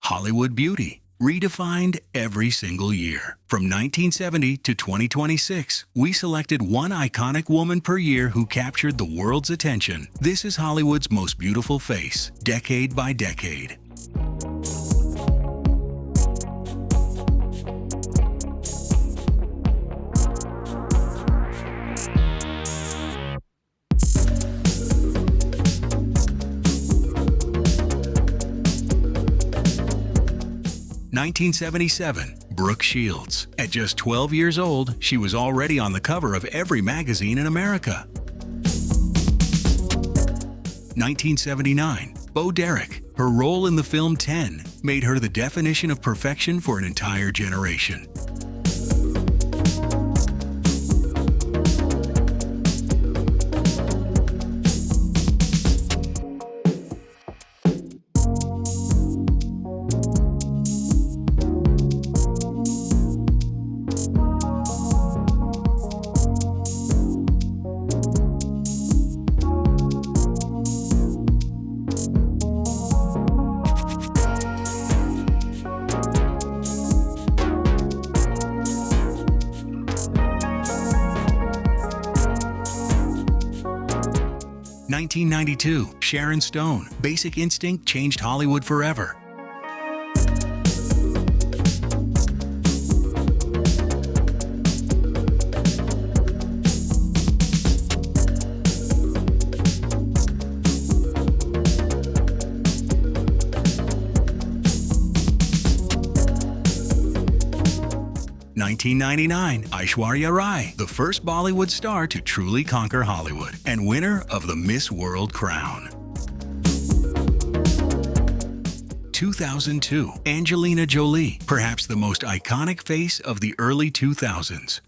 Hollywood beauty, redefined every single year. From 1970 to 2026, we selected one iconic woman per year who captured the world's attention. This is Hollywood's most beautiful face, decade by decade. (1977) Brooke Shields. At just 12 years old, she was already on the cover of every magazine in America. 1979, Bo Derek. Her role in the film 10 made her the definition of perfection for an entire generation. (1992) Sharon Stone. Basic Instinct changed Hollywood forever. (1999) Aishwarya Rai, the first Bollywood star to truly conquer Hollywood and winner of the Miss World crown. 2002, Angelina Jolie, perhaps the most iconic face of the early 2000s.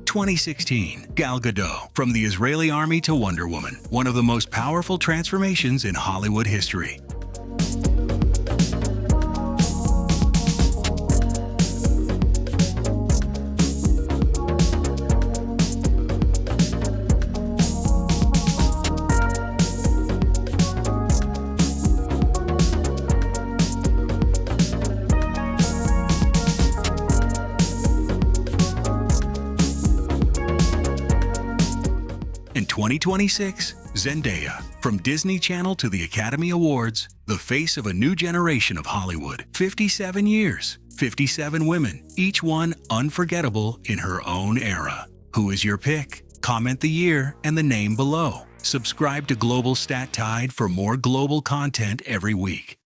(2016) Gal Gadot. From the Israeli army to Wonder Woman, one of the most powerful transformations in Hollywood history. In 2026, Zendaya. From Disney Channel to the Academy Awards, the face of a new generation of Hollywood. 57 years, 57 women, each one unforgettable in her own era. Who is your pick? Comment the year and the name below. Subscribe to Global Statide for more global content every week.